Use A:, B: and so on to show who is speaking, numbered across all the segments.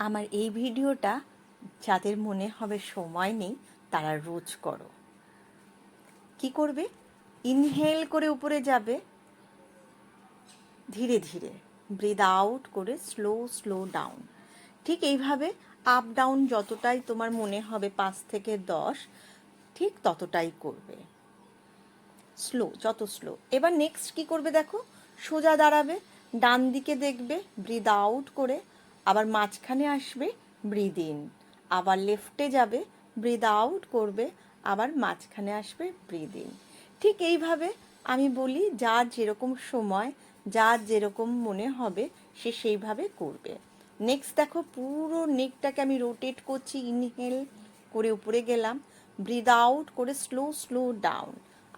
A: আমার এই ভিডিওটা যাদের মনে হবে সময় নেই তারা রোজ করো। কি করবে? ইনহেল করে উপরে যাবে, ধীরে ধীরে ব্রিথ আউট করে স্লো স্লো ডাউন। ঠিক এইভাবে আপ ডাউন যতটাই তোমার মনে হবে 5 থেকে 10, ঠিক ততটাই করবে, স্লো, যত স্লো। এবার নেক্সট কি করবে দেখো, সোজা দাঁড়াবে, ডান দিকে দেখবে, ব্রিথ আউট করে, আবার মাঝখানে আসবে, ব্রিথ ইন, আবার লেফটে যাবে, ব্রিথ আউট করবে, আবার মাঝখানে আসবে, ব্রিথ ইন। ঠিক এইভাবে আমি বলি, যার যেরকম সময়, যার যেরকম মনে হবে সে সেইভাবে করবে। নেক্সট দেখো, পুরো নেকটাকে আমি রোটেট করছি, ইনহেল করে উপরে গেলাম, ব্রিথ আউট করে স্লো স্লো ডাউন।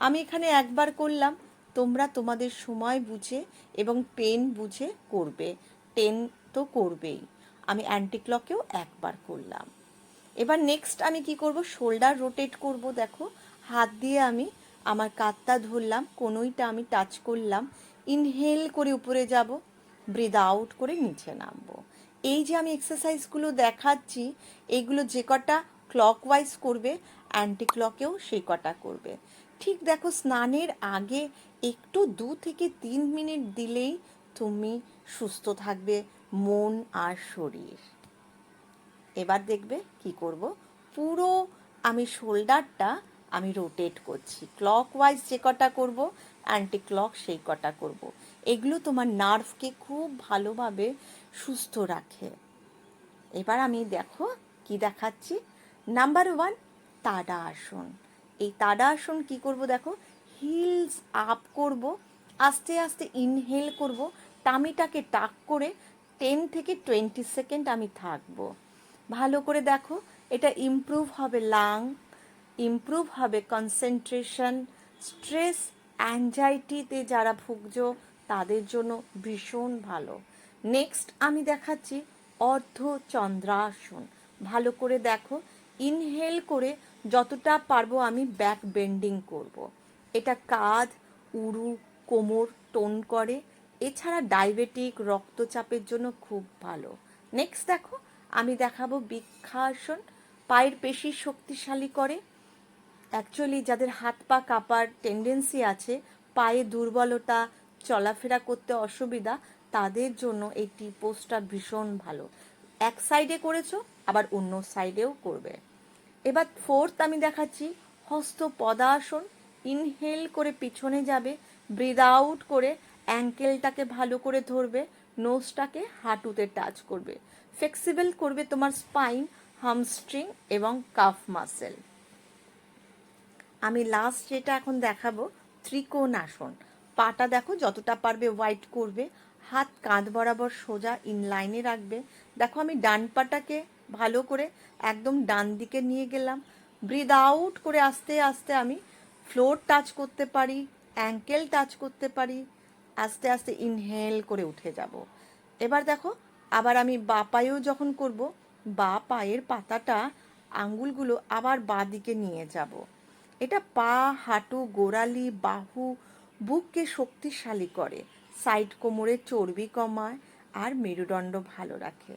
A: আমি এখানে একবার করলাম, তোমরা তোমাদের সময় বুঝে এবং পেন বুঝে করবে। 10 তো করবেই। আমি অ্যান্টি ক্লকেও একবার করলাম। এবার নেক্সট আমি কি করব, শোল্ডার রোটেট করব। দেখো, হাত দিয়ে আমি আমার কাঁধটা ধরলাম, কনুইটা আমি টাচ করলাম, ইনহেল করে উপরে যাব, ব্রিথ আউট করে নিচে নামবো। এই যে আমি এক্সারসাইজগুলো দেখাচ্ছি, এইগুলো যে কটা ক্লকওয়াইজ করবে, অ্যান্টি ক্লকেও সেই কটা করবে। ঠিক দেখো, স্নানের আগে একটু 2 থেকে 3 মিনিট দিলেই তুমি সুস্থ থাকবে মন আর শরীর। এবার দেখবে কি করব, পুরো আমি শোল্ডারটা আমি রোটেট করছি, ক্লকওয়াইজ যে কটা করব, অ্যান্টি ক্লক সেই কটা করব। এগুলো তোমার নার্ভকে খুব ভালোভাবে সুস্থ রাখে। এবার আমি দেখো কি দেখাচ্ছি। নাম্বার 1, তাডা আসন। এই তাডা আসন কি করব দেখো, হিলস আপ করব, আস্তে আস্তে ইনহেল করব, টামিটাকে টাক করে 10 থেকে 20 সেকেন্ড আমি থাকবো। ভালো করে দেখো, এটা ইমপ্রুভ হবে লাং, ইমপ্রুভ হবে কনসেন্ট্রেশন, স্ট্রেস, অ্যাংজাইটিতে যারা ভুগছো তাদের জন্য ভীষণ ভালো। নেক্সট আমি দেখাচ্ছি অর্ধ চন্দ্রাসন। ভালো করে দেখো, ইনহেল করে যতটা পারবো আমি ব্যাক বেন্ডিং করব। এটা কাঁধ, উরু, কোমর টোন করে। এছাড়া ডায়াবেটিক, রক্তচাপের জন্য খুব ভালো। নেক্সট দেখো, আমি দেখাবো বৃক্ষাসন। পায়ের পেশি শক্তিশালী করে। অ্যাকচুয়ালি যাদের হাত পা কাঁপার টেন্ডেন্সি আছে, পায়ে দুর্বলতা, চলাফেরা করতে অসুবিধা, তাদের জন্য এই টি পোজটা ভীষণ ভালো। এক সাইডে করেছো, আবার অন্য সাইডেও করবে। এবার 4th আমি দেখাচ্ছি হস্ত পদাসন। ইনহেল করে পিছনে যাবে, ব্রিথ আউট করে অ্যাঙ্কেলটাকে ভালো করে ধরবে, নোজটাকে হাঁটুতে টাচ করবে, ফ্লেক্সিবল করবে তোমার স্পাইন, হামস্ট্রিং এবং কাফ মাসেল। আমি লাস্ট যেটা এখন দেখাবো ত্রিকোণ আসন। পাটা দেখো যতটা পারবে ওয়াইড করবে, হাত কাঁধ বরাবর সোজা ইনলাইনে রাখবে। দেখো, আমি ডান পাটাকে ভালো করে একদম ডান দিকে নিয়ে গেলাম, ব্রিথ আউট করে আস্তে আস্তে আমি ফ্লোর টাচ করতে পারি, অ্যাঙ্কেল টাচ করতে পারি, আস্তে আস্তে ইনহেল করে উঠে যাব। এবার দেখো, আবার আমি বা পায়েও যখন করব, বা পায়ের পাতাটা, আঙ্গুলগুলো আবার বাঁ দিকে নিয়ে যাব। এটা পা, হাঁটু, গোড়ালি, বাহু, বুককে শক্তিশালী করে, সাইড কোমরের চর্বি কমায় আর মেরুদণ্ড ভালো রাখে।